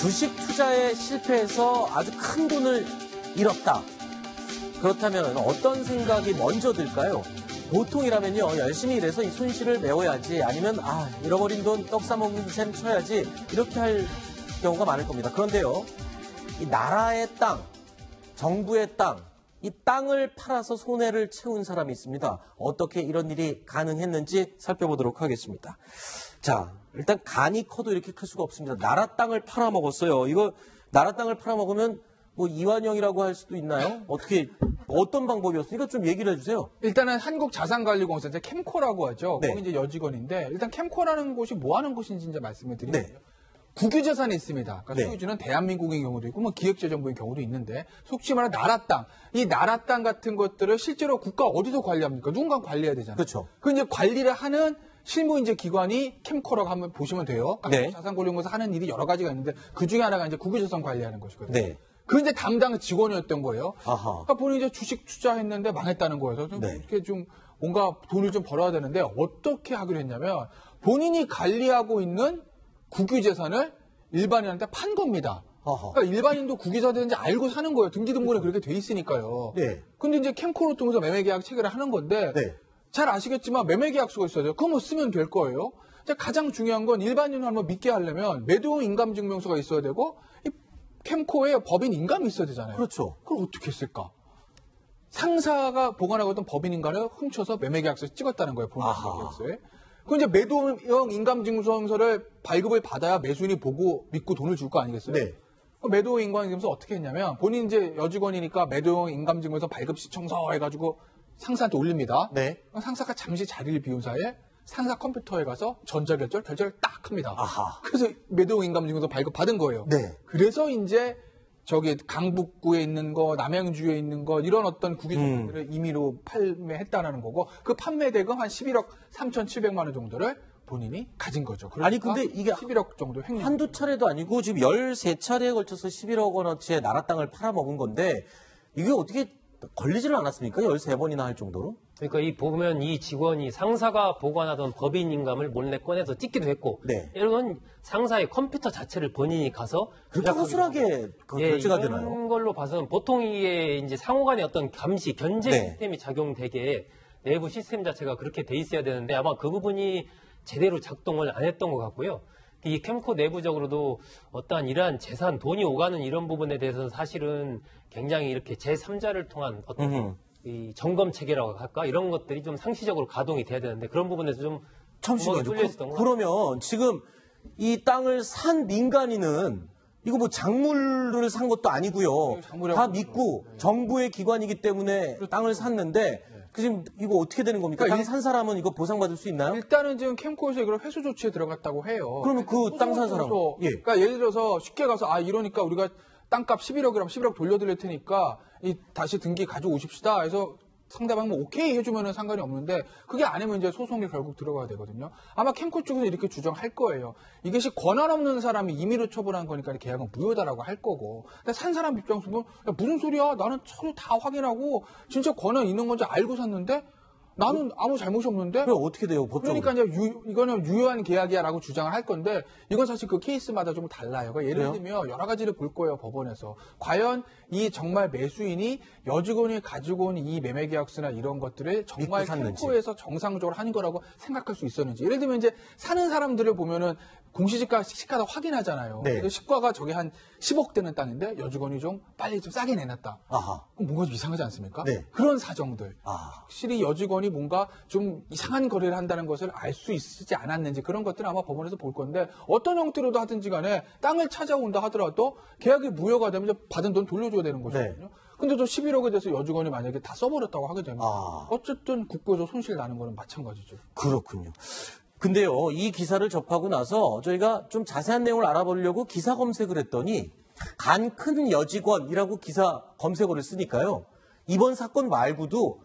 주식 투자에 실패해서 아주 큰 돈을 잃었다. 그렇다면 어떤 생각이 먼저 들까요? 보통이라면요, 열심히 일해서 이 손실을 메워야지, 아니면 잃어버린 돈 떡 싸먹는 셈 쳐야지, 이렇게 할 경우가 많을 겁니다. 그런데요, 이 나라의 땅, 정부의 땅, 이 땅을 팔아서 손해를 채운 사람이 있습니다. 어떻게 이런 일이 가능했는지 살펴보도록 하겠습니다. 자, 일단 간이 커도 이렇게 클 수가 없습니다. 나라 땅을 팔아먹었어요. 이거 나라 땅을 팔아먹으면 뭐 이완영이라고 할 수도 있나요? 어떤 방법이었습니까? 좀 얘기를 해주세요. 일단은 한국자산관리공사, 이제 캠코라고 하죠. 네. 거기 이제 여직원인데, 일단 캠코라는 곳이 뭐 하는 곳인지 이제 말씀을 드리면, 네. 국유재산이 있습니다. 그러니까 네. 소유주는 대한민국의 경우도 있고, 뭐 기획재정부의 경우도 있는데, 속시 말하는 나라 땅, 이 나라 땅 같은 것들을 실제로 국가 어디서 관리합니까? 누군가 관리해야 되잖아요. 그렇죠. 그 이제 관리를 하는 실무 이제 기관이 캠코라고 한번 보시면 돼요. 그러니까 네. 자산관리공사 하는 일이 여러 가지가 있는데, 그 중에 하나가 이제 국유재산 관리하는 것이거든요. 네. 그 이제 담당 직원이었던 거예요. 아하. 그러니까 본인이 이제 주식 투자했는데 망했다는 거예요. 그래서 네. 이렇게 좀 뭔가 돈을 좀 벌어야 되는데 어떻게 하기로 했냐면 본인이 관리하고 있는 국유재산을 일반인한테 판 겁니다. 아하. 그러니까 일반인도 국유재산인지 알고 사는 거예요. 등기등본에 그렇게 돼 있으니까요. 네. 근데 이제 캠코를 통해서 매매계약 체결을 하는 건데 네. 잘 아시겠지만 매매계약서가 있어야 돼요. 그거 뭐 쓰면 될 거예요. 가장 중요한 건 일반인을 한번 믿게 하려면 매도인 인감증명서가 있어야 되고 이 캠코에 법인 인감이 있어야 되잖아요. 그렇죠. 그걸 어떻게 했을까? 상사가 보관하고 있던 법인 인감을 훔쳐서 매매계약서에 찍었다는 거예요. 본인 매매계약서에. 그 이제 매도형 인감증명서를 발급을 받아야 매수인이 보고 믿고 돈을 줄 거 아니겠어요? 네. 매도 인감증명서 어떻게 했냐면 본인 이제 여직원이니까 매도형 인감증명서 발급 시청서 해가지고 상사한테 올립니다. 네. 상사가 잠시 자리를 비운 사이에 상사 컴퓨터에 가서 결제를 딱 합니다. 아하. 그래서 매도형 인감증명서 발급 받은 거예요. 네. 그래서 이제 저기 강북구에 있는 거, 남양주에 있는 거 이런 어떤 국유재산들을 임의로 판매했다라는 거고 그 판매 대금 한 11억 3,700만 원 정도를 본인이 가진 거죠. 그러니까 아니, 근데 이게 11억 정도 횡령. 한두 차례도 아니고 지금 13차례에 걸쳐서 11억 원어치의 나라 땅을 팔아먹은 건데 이게 어떻게 걸리지는 않았습니까? 13번이나 할 정도로? 그러니까 보면 이 직원이 상사가 보관하던 법인 인감을 몰래 꺼내서 찍기도 했고, 네. 이런 상사의 컴퓨터 자체를 본인이 가서 그렇게 허술하게 결제가 되나요? 이런 걸로 봐서는 보통 이게 이제 상호간의 어떤 감시, 견제 네. 시스템이 작용되게 내부 시스템 자체가 그렇게 돼 있어야 되는데 아마 그 부분이 제대로 작동을 안 했던 것 같고요. 이 캠코 내부적으로도 어떠한 이러한 재산, 돈이 오가는 이런 부분에 대해서는 사실은 굉장히 이렇게 제3자를 통한 어떤 이 점검 체계라고 할까? 이런 것들이 좀 상시적으로 가동이 돼야 되는데 그런 부분에서 좀 잠시만요. 뚫려 있었던 것 같아요. 그러면 지금 이 땅을 산 민간인은 이거 뭐 작물을 산 것도 아니고요. 다 믿고 정부의 기관이기 때문에 땅을 샀는데 지금 이거 어떻게 되는 겁니까? 그러니까 땅 산 사람은 이거 보상받을 수 있나요? 일단은 지금 캠코에서 이걸 회수 조치에 들어갔다고 해요. 그러면 그 땅 산 사람, 예. 그러니까 예를 들어서 쉽게 가서 이러니까 우리가 땅값 11억이라면 11억 돌려드릴 테니까 다시 등기 가지고 오십시다 해서 상대방 뭐 오케이 해주면은 상관이 없는데 그게 아니면 이제 소송에 결국 들어가야 되거든요. 아마 캠코 쪽에서 이렇게 주장할 거예요. 이것이 권한 없는 사람이 임의로 처분한 거니까 계약은 무효다라고 할 거고. 근데 산 사람 입장에서 보면 야, 무슨 소리야? 나는 서류 다 확인하고 진짜 권한 있는 건지 알고 샀는데 나는 아무 잘못이 없는데? 그럼 어떻게 돼요, 법적으로? 그러니까 이제 이거는 유효한 계약이야라고 주장을 할 건데 이건 사실 그 케이스마다 좀 달라요. 그러니까 예를 들면 여러 가지를 볼 거예요, 법원에서. 과연 이 정말 매수인이 여직원이 가지고 온 이 매매계약서나 이런 것들을 정말 캠코에서 정상적으로 하는 거라고 생각할 수 있었는지. 예를 들면 이제 사는 사람들을 보면은 공시지가 시가다 확인하잖아요. 네. 그래서 시가가 저게 한 10억 되는 땅인데 여직원이 좀 빨리 좀 싸게 내놨다. 아하. 그럼 뭔가 좀 이상하지 않습니까? 네. 그런 사정들. 아. 확실히 여직원이 뭔가 좀 이상한 거래를 한다는 것을 알 수 있지 않았는지 그런 것들은 아마 법원에서 볼 건데 어떤 형태로도 하든지 간에 땅을 찾아온다 하더라도 계약이 무효가 되면 이제 받은 돈 돌려줘야 되는 것이거든요. 근데 저 11억에 대해서 여직원이 만약에 다 써버렸다고 하게 되면 어쨌든 국고에서 손실 나는 거는 마찬가지죠. 그렇군요. 근데요, 이 기사를 접하고 나서 저희가 좀 자세한 내용을 알아보려고 기사 검색을 했더니 간 큰 여직원이라고 기사 검색어를 쓰니까요. 이번 사건 말고도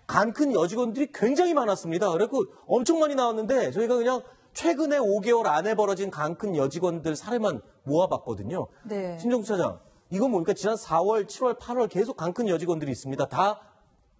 간 큰 여직원들이 굉장히 많았습니다. 그래서 엄청 많이 나왔는데 저희가 그냥 최근에 5개월 안에 벌어진 간 큰 여직원들 사례만 모아봤거든요. 네. 신정수 차장, 이건 뭡니까? 지난 4월, 7월, 8월 계속 간 큰 여직원들이 있습니다. 다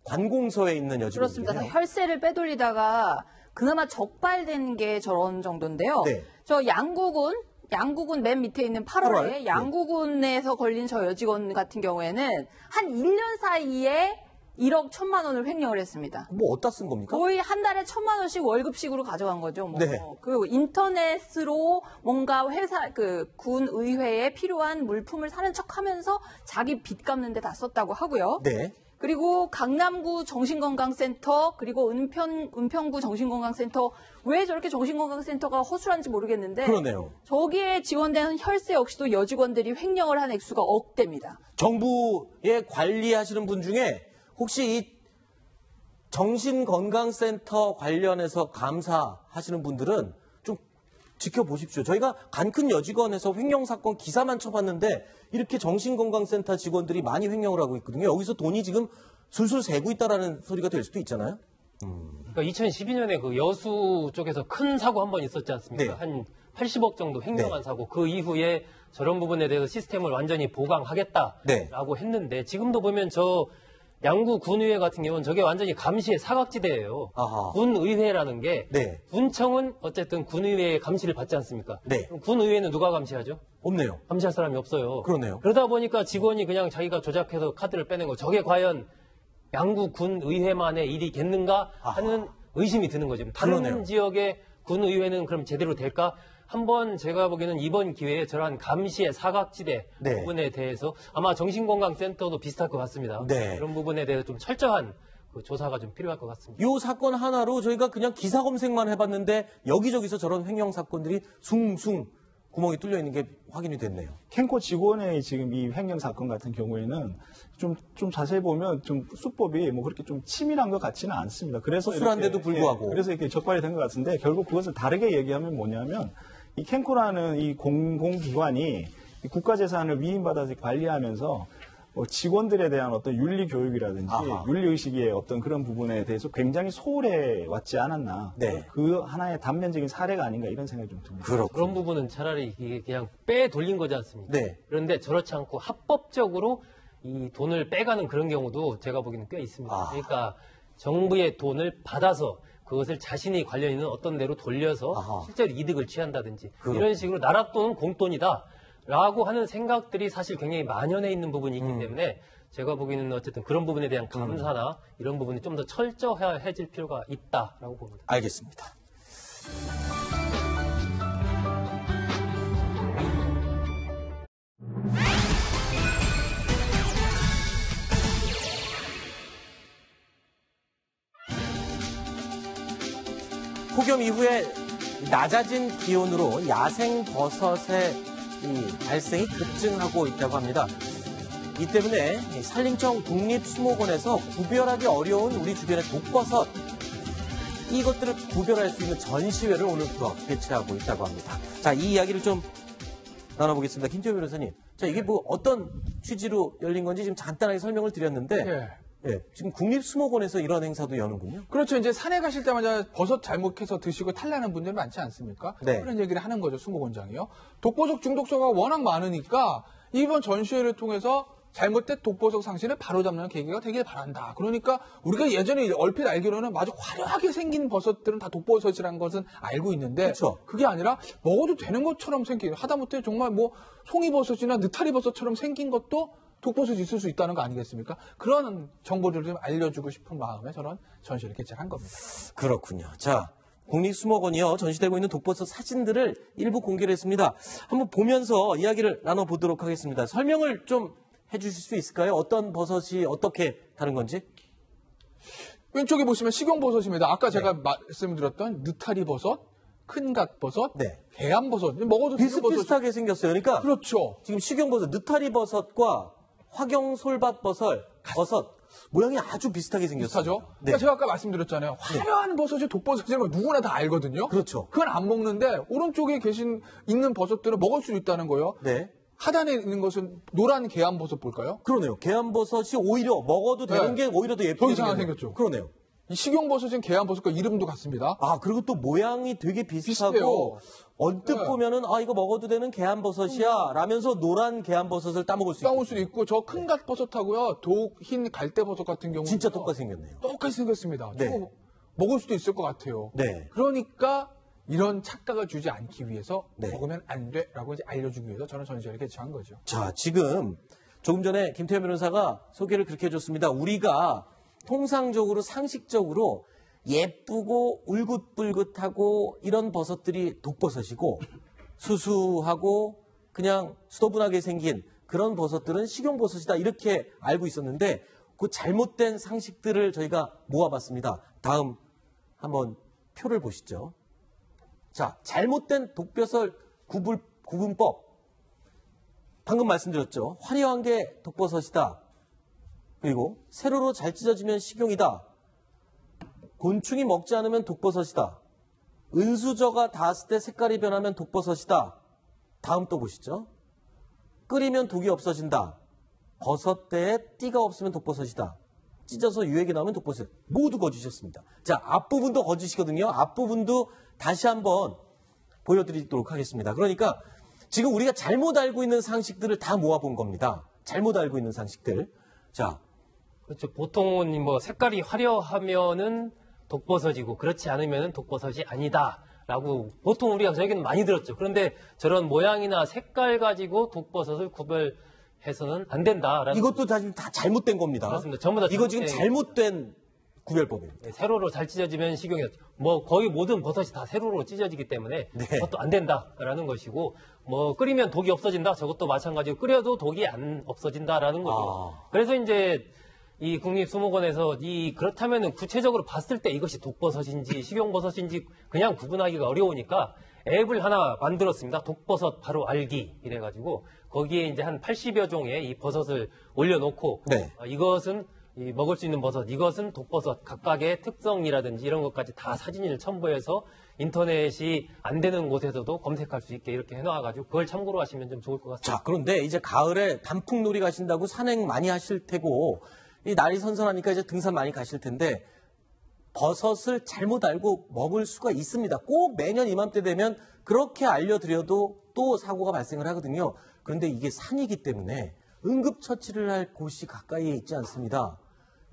관공서에 있는 여직원들이에요. 그렇습니다. 다 혈세를 빼돌리다가 그나마 적발된 게 저런 정도인데요. 네. 저 양국은 양구군 맨 밑에 있는 8월에 8월? 양구군에서 걸린 저 여직원 같은 경우에는 한 1년 사이에 1억 1천만 원을 횡령을 했습니다. 뭐 어디다 쓴 겁니까? 거의 한 달에 1천만 원씩 월급식으로 가져간 거죠. 뭐. 네. 그리고 인터넷으로 뭔가 회사 군 의회에 필요한 물품을 사는 척하면서 자기 빚 갚는 데 다 썼다고 하고요. 네. 그리고 강남구 정신건강센터 그리고 은평구 정신건강센터 왜 저렇게 정신건강센터가 허술한지 모르겠는데 그러네요. 저기에 지원된 혈세 역시도 여직원들이 횡령을 한 액수가 억대입니다. 정부에 관리하시는 분 중에 혹시 이 정신건강센터 관련해서 감사하시는 분들은 좀 지켜보십시오. 저희가 간큰 여직원에서 횡령 사건 기사만 쳐봤는데 이렇게 정신건강센터 직원들이 많이 횡령을 하고 있거든요. 여기서 돈이 지금 술술 새고 있다라는 소리가 될 수도 있잖아요. 그러니까 2012년에 그 여수 쪽에서 큰 사고 한 번 있었지 않습니까? 네. 한 80억 정도 횡령한 네. 사고. 그 이후에 저런 부분에 대해서 시스템을 완전히 보강하겠다라고 네. 했는데 지금도 보면 저 양구 군의회 같은 경우는 저게 완전히 감시의 사각지대예요. 아하. 군의회라는 게 네. 군청은 어쨌든 군의회의 감시를 받지 않습니까? 네. 그럼 군의회는 누가 감시하죠? 없네요. 감시할 사람이 없어요. 그러네요. 그러다 보니까 직원이 그냥 자기가 조작해서 카드를 빼낸 거. 저게 과연 양구 군의회만의 일이겠는가 하는 의심이 드는 거죠. 다른 그러네요. 지역의 군의회는 그럼 제대로 될까? 한번 제가 보기에는 이번 기회에 저러한 감시의 사각지대 네. 부분에 대해서 아마 정신건강센터도 비슷할 것 같습니다. 네. 그런 부분에 대해서 좀 철저한 그 조사가 좀 필요할 것 같습니다. 이 사건 하나로 저희가 그냥 기사 검색만 해봤는데 여기저기서 저런 횡령 사건들이 숭숭 구멍이 뚫려 있는 게 확인이 됐네요. 캔코 직원의 지금 이 횡령 사건 같은 경우에는 좀 자세히 보면 좀 수법이 뭐 그렇게 좀 치밀한 것 같지는 않습니다. 그래서 허술한데도 이렇게, 불구하고. 그래서 이렇게 적발이 된 것 같은데 결국 그것을 다르게 얘기하면 뭐냐면 이 캔코라는 이 공공기관이 이 국가재산을 위임받아서 관리하면서 직원들에 대한 어떤 윤리 교육이라든지 아하. 윤리 의식의 어떤 그런 부분에 대해서 굉장히 소홀해 왔지 않았나. 네. 그 하나의 단면적인 사례가 아닌가 이런 생각이 좀 듭니다. 그런 부분은 차라리 이게 그냥 빼 돌린 거지 않습니까? 네. 그런데 저렇지 않고 합법적으로 이 돈을 빼가는 그런 경우도 제가 보기에는 꽤 있습니다. 아. 그러니까 정부의 돈을 받아서 그것을 자신이 관련 있는 어떤 데로 돌려서 아하. 실제로 이득을 취한다든지 그렇군요. 이런 식으로 나라 돈은 공돈이다 라고 하는 생각들이 사실 굉장히 만연해 있는 부분이 있기 때문에 제가 보기에는 어쨌든 그런 부분에 대한 감사나 이런 부분이 좀 더 철저해질 필요가 있다라고 봅니다. 알겠습니다. 폭염 이후에 낮아진 기온으로 야생 버섯의 이 발생이 급증하고 있다고 합니다. 이 때문에 산림청 국립수목원에서 구별하기 어려운 우리 주변의 독버섯 이것들을 구별할 수 있는 전시회를 오늘부터 개최하고 있다고 합니다. 자, 이 이야기를 좀 나눠보겠습니다. 김태호 변호사님. 자, 이게 뭐 어떤 취지로 열린 건지 지금 간단하게 설명을 드렸는데 예. 예, 지금 국립수목원에서 이런 행사도 여는군요. 그렇죠. 이제 산에 가실 때마다 버섯 잘못해서 드시고 탈나는 분들이 많지 않습니까? 네. 그런 얘기를 하는 거죠, 수목원장이요. 독버섯 중독자가 워낙 많으니까 이번 전시회를 통해서 잘못된 독버섯 상신을 바로잡는 계기가 되길 바란다. 그러니까 우리가 예전에 얼핏 알기로는 아주 화려하게 생긴 버섯들은 다 독버섯이라는 것은 알고 있는데 그렇죠. 그게 아니라 먹어도 되는 것처럼 생긴 하다못해 정말 뭐 송이버섯이나 느타리버섯처럼 생긴 것도 독버섯이 있을 수 있다는 거 아니겠습니까? 그런 정보를 좀 알려주고 싶은 마음에 저는 전시를 개최한 겁니다. 그렇군요. 자, 국립수목원이요. 전시되고 있는 독버섯 사진들을 일부 공개를 했습니다. 한번 보면서 이야기를 나눠보도록 하겠습니다. 설명을 좀 해주실 수 있을까요? 어떤 버섯이 어떻게 다른 건지? 왼쪽에 보시면 식용버섯입니다. 아까 제가 말씀드렸던 느타리버섯, 큰갓버섯, 네. 계암버섯. 먹어도 되는 버섯. 비슷비슷하게 생겼어요. 그러니까 그렇죠. 지금 식용버섯, 느타리버섯과 화경솔밭버섯, 모양이 아주 비슷하게 생겼어요. 비슷하죠? 네. 그러니까 제가 아까 말씀드렸잖아요. 화려한 버섯이 독버섯이라는 걸 누구나 다 알거든요. 그렇죠. 그건 안 먹는데 오른쪽에 있는 버섯들은 먹을 수 있다는 거예요. 네. 하단에 있는 것은 노란 계암버섯 볼까요? 그러네요. 계암버섯이 오히려 먹어도 되는 네. 게 오히려 더 예쁘게 더 이상하게 생겼네요. 생겼죠. 그러네요. 이 식용버섯은 계암버섯과 이름도 같습니다. 아, 그리고 또 모양이 되게 비슷하고 비슷해요. 언뜻 네. 보면은 아, 이거 먹어도 되는 계암버섯이야 라면서 노란 계암버섯을 따먹을 수 있고 따올 수도 있고 저 큰갓버섯하고요. 흰 갈대버섯 같은 경우는 진짜 똑같이 생겼네요. 똑같이 생겼습니다. 네. 저거 먹을 수도 있을 것 같아요. 네. 그러니까 이런 착각을 주지 않기 위해서 네. 먹으면 안 돼라고 이제 알려주기 위해서 저는 전시회를 개최한 거죠. 자, 지금 조금 전에 김태현 변호사가 소개를 그렇게 해줬습니다. 우리가 통상적으로 상식적으로 예쁘고 울긋불긋하고 이런 버섯들이 독버섯이고 수수하고 그냥 수더분하게 생긴 그런 버섯들은 식용버섯이다 이렇게 알고 있었는데 그 잘못된 상식들을 저희가 모아봤습니다. 다음 한번 표를 보시죠. 자, 잘못된 독버섯 구분법. 방금 말씀드렸죠. 화려한 게 독버섯이다. 그리고 세로로 잘 찢어지면 식용이다. 곤충이 먹지 않으면 독버섯이다. 은수저가 닿았을 때 색깔이 변하면 독버섯이다. 다음 또 보시죠. 끓이면 독이 없어진다. 버섯대에 띠가 없으면 독버섯이다. 찢어서 유액이 나오면 독버섯. 모두 거주셨습니다. 자, 앞부분도 거주시거든요. 앞부분도 다시 한번 보여드리도록 하겠습니다. 그러니까 지금 우리가 잘못 알고 있는 상식들을 다 모아본 겁니다. 잘못 알고 있는 상식들. 자, 그렇죠. 보통은 뭐 색깔이 화려하면은 독버섯이고 그렇지 않으면은 독버섯이 아니다라고 보통 우리가 저에게는 많이 들었죠. 그런데 저런 모양이나 색깔 가지고 독버섯을 구별해서는 안 된다라는 이것도 다 잘못된 겁니다. 그렇습니다. 전부 다 이거 지금 잘못된 구별법입니다. 네, 세로로 잘 찢어지면 식용이었죠. 뭐 거의 모든 버섯이 다 세로로 찢어지기 때문에 네. 그것도 안 된다라는 것이고 뭐 끓이면 독이 없어진다. 저것도 마찬가지고 끓여도 독이 안 없어진다라는 거죠. 그래서 이제 이 국립수목원에서 그렇다면은 구체적으로 봤을 때 이것이 독버섯인지 식용버섯인지 그냥 구분하기가 어려우니까 앱을 하나 만들었습니다. 독버섯 바로 알기 이래가지고 거기에 이제 한 80여 종의 이 버섯을 올려놓고 네. 이것은 먹을 수 있는 버섯, 이것은 독버섯, 각각의 특성이라든지 이런 것까지 다 사진을 첨부해서 인터넷이 안 되는 곳에서도 검색할 수 있게 이렇게 해놔가지고 그걸 참고로 하시면 좀 좋을 것 같습니다. 자, 그런데 이제 가을에 단풍놀이 가신다고 산행 많이 하실 테고 이 날이 선선하니까 이제 등산 많이 가실 텐데 버섯을 잘못 알고 먹을 수가 있습니다. 꼭 매년 이맘때 되면 그렇게 알려드려도 또 사고가 발생을 하거든요. 그런데 이게 산이기 때문에 응급처치를 할 곳이 가까이에 있지 않습니다.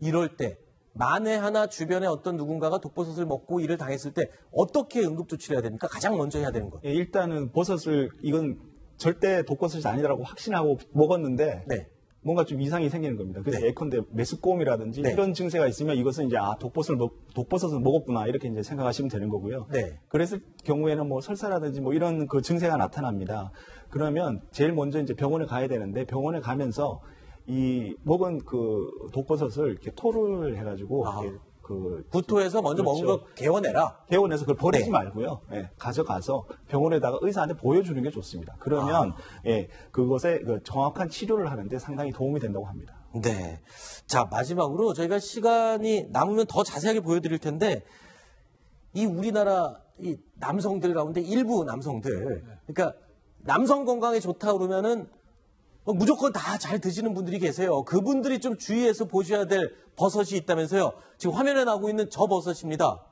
이럴 때 만에 하나 주변에 어떤 누군가가 독버섯을 먹고 이를 당했을 때 어떻게 응급조치를 해야 됩니까? 가장 먼저 해야 되는 것. 예, 일단은 버섯을 이건 절대 독버섯이 아니라고 확신하고 먹었는데 네. 뭔가 좀 이상이 생기는 겁니다. 그래서 네. 예컨대 메스꺼움이라든지 네. 이런 증세가 있으면 이것은 이제 독버섯을 먹었구나 이렇게 이제 생각하시면 되는 거고요. 네. 그랬을 경우에는 뭐 설사라든지 뭐 이런 그 증세가 나타납니다. 그러면 제일 먼저 이제 병원에 가야 되는데 병원에 가면서 이 먹은 그 독버섯을 이렇게 토를 해가지고 이렇게 그 구토해서 먼저 그렇죠. 먹은 거 개원해라. 개원해서 그걸 버리지 네. 말고요. 예, 가져가서 병원에다가 의사한테 보여주는 게 좋습니다. 그러면 예, 그것에 그 정확한 치료를 하는데 상당히 도움이 된다고 합니다. 네. 자, 마지막으로 저희가 시간이 남으면 더 자세하게 보여드릴 텐데 이 우리나라 이 남성들 가운데 일부 남성들 그러니까 남성 건강에 좋다 그러면은 무조건 다 잘 드시는 분들이 계세요. 그분들이 좀 주의해서 보셔야 될 버섯이 있다면서요. 지금 화면에 나오고 있는 저 버섯입니다.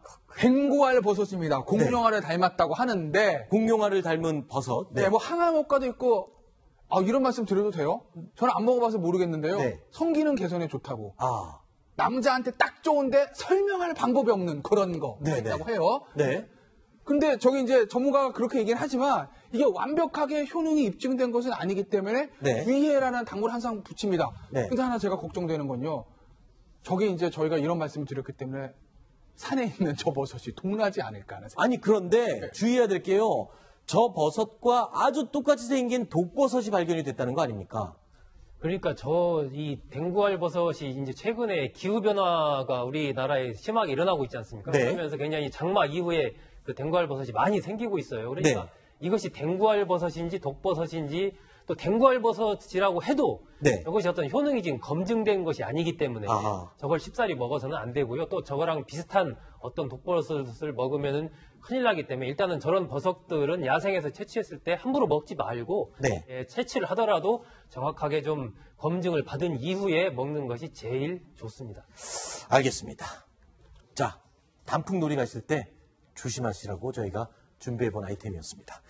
횡구알 버섯입니다. 공룡알을 닮았다고 하는데 공룡알을 닮은 버섯. 네, 뭐 항암효과도 있고 이런 말씀 드려도 돼요? 저는 안 먹어봐서 모르겠는데요. 네. 성기능 개선에 좋다고. 아, 남자한테 딱 좋은데 설명할 방법이 없는 그런 거 네, 있다고 네. 해요. 네. 근데 저기 이제 전문가가 그렇게 얘기는 하지만 이게 완벽하게 효능이 입증된 것은 아니기 때문에 네. 위해라는 단골 항상 붙입니다. 네. 근데 하나 제가 걱정되는 건요. 저게 이제 저희가 이런 말씀을 드렸기 때문에 산에 있는 저 버섯이 동나지 않을까 하는 생각. 아니 그런데 주의해야 될 게요. 저 버섯과 아주 똑같이 생긴 독버섯이 발견이 됐다는 거 아닙니까? 그러니까 이 댕구알 버섯이 이제 최근에 기후 변화가 우리나라에 심하게 일어나고 있지 않습니까? 네. 그러면서 굉장히 장마 이후에 그 댕구알 버섯이 많이 생기고 있어요. 그러니까 네. 이것이 댕구알 버섯인지 독버섯인지 또 댕구알 버섯이라고 해도 네. 저것이 어떤 효능이 지금 검증된 것이 아니기 때문에 아하. 저걸 쉽사리 먹어서는 안 되고요. 또 저거랑 비슷한 어떤 독버섯을 먹으면은 큰일 나기 때문에 일단은 저런 버섯들은 야생에서 채취했을 때 함부로 먹지 말고 네. 채취를 하더라도 정확하게 좀 검증을 받은 이후에 먹는 것이 제일 좋습니다. 알겠습니다. 자, 단풍놀이 가실 때 조심하시라고 저희가 준비해본 아이템이었습니다.